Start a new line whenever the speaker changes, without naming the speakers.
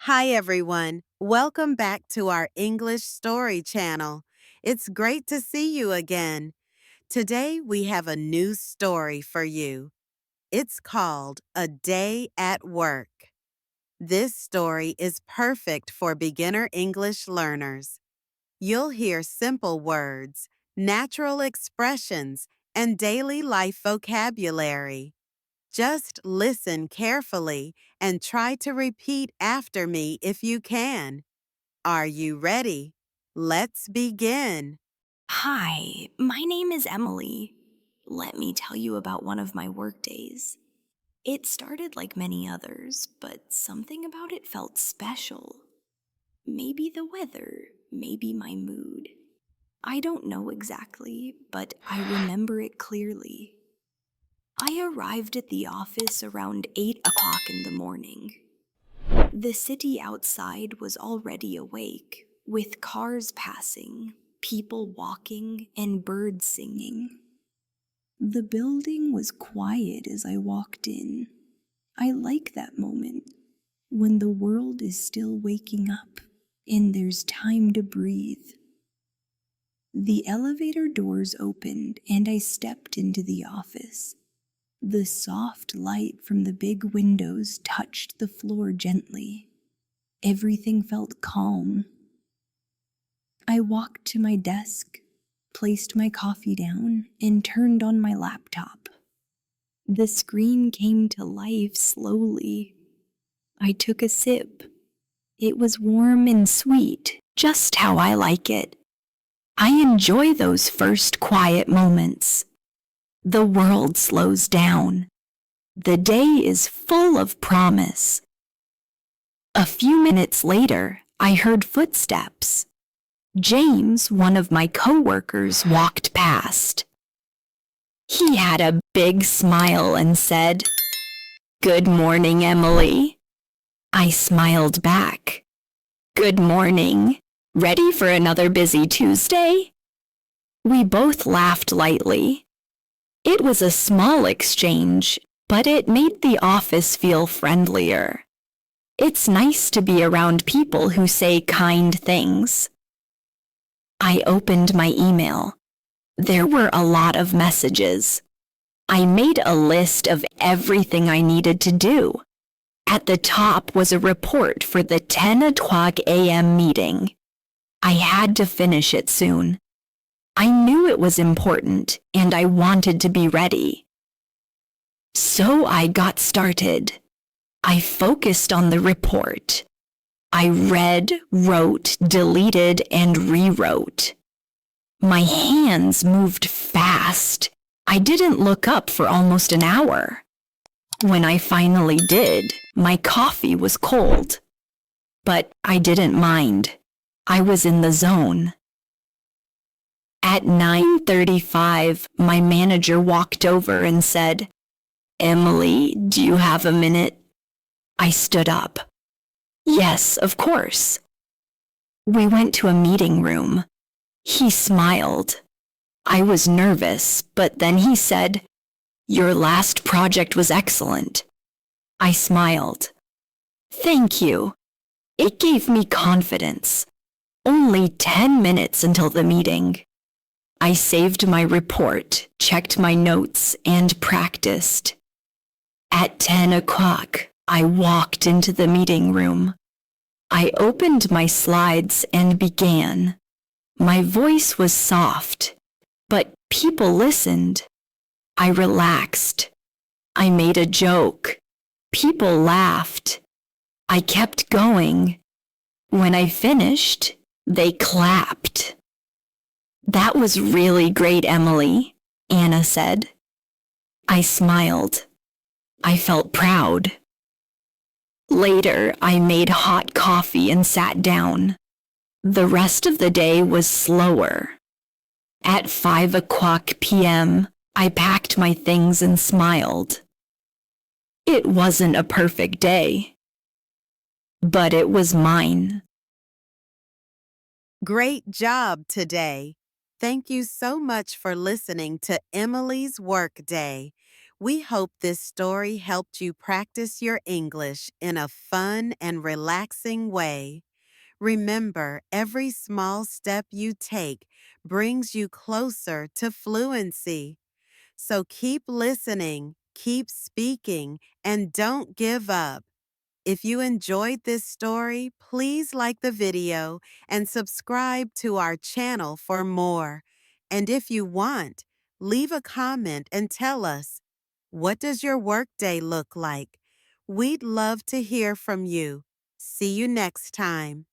Hi, everyone. Welcome back to our English Story channel. It's great to see you again. Today, we have a new story for you. It's called A Day at Work. This story is perfect for beginner English learners. You'll hear simple words, natural expressions, and daily life vocabulary. Just listen carefully and try to repeat after me if you can. Are you ready? Let's begin.
Hi, my name is Emily. Let me tell you about one of my work days. It started like many others, but something about it felt special. Maybe the weather, maybe my mood. I don't know exactly, but I remember it clearly. I arrived at the office around 8 o'clock in the morning. The city outside was already awake, with cars passing, people walking, and birds singing. The building was quiet as I walked in. I like that moment, when the world is still waking up and there's time to breathe. The elevator doors opened and I stepped into the office. The soft light from the big windows touched the floor gently. Everything felt calm. I walked to my desk, placed my coffee down, and turned on my laptop. The screen came to life slowly. I took a sip. It was warm and sweet, just how I like it. I enjoy those first quiet moments. The world slows down. The day is full of promise. A few minutes later, I heard footsteps. James, one of my coworkers, walked past. He had a big smile and said, "Good morning, Emily." I smiled back. "Good morning. Ready for another busy Tuesday?" We both laughed lightly. It was a small exchange, but it made the office feel friendlier. It's nice to be around people who say kind things. I opened my email. There were a lot of messages. I made a list of everything I needed to do. At the top was a report for the 10 o'clock a.m. meeting. I had to finish it soon. I knew it was important, and I wanted to be ready. So I got started. I focused on the report. I read, wrote, deleted, and rewrote. My hands moved fast. I didn't look up for almost an hour. When I finally did, my coffee was cold. But I didn't mind. I was in the zone. At 9:35, my manager walked over and said, "Emily, do you have a minute?" I stood up. "Yes, of course." We went to a meeting room. He smiled. I was nervous, but then he said, "Your last project was excellent." I smiled. "Thank you." It gave me confidence. Only 10 minutes until the meeting. I saved my report, checked my notes, and practiced. At 10 o'clock, I walked into the meeting room. I opened my slides and began. My voice was soft, but people listened. I relaxed. I made a joke. People laughed. I kept going. When I finished, they clapped. "That was really great, Emily," Anna said. I smiled. I felt proud. Later, I made hot coffee and sat down. The rest of the day was slower. At 5 o'clock p.m., I packed my things and smiled. It wasn't a perfect day, but it was mine.
Great job today. Thank you so much for listening to Emily's Workday. We hope this story helped you practice your English in a fun and relaxing way. Remember, every small step you take brings you closer to fluency. So keep listening, keep speaking, and don't give up. If you enjoyed this story, please like the video and subscribe to our channel for more. And if you want, leave a comment and tell us, what does your workday look like? We'd love to hear from you. See you next time.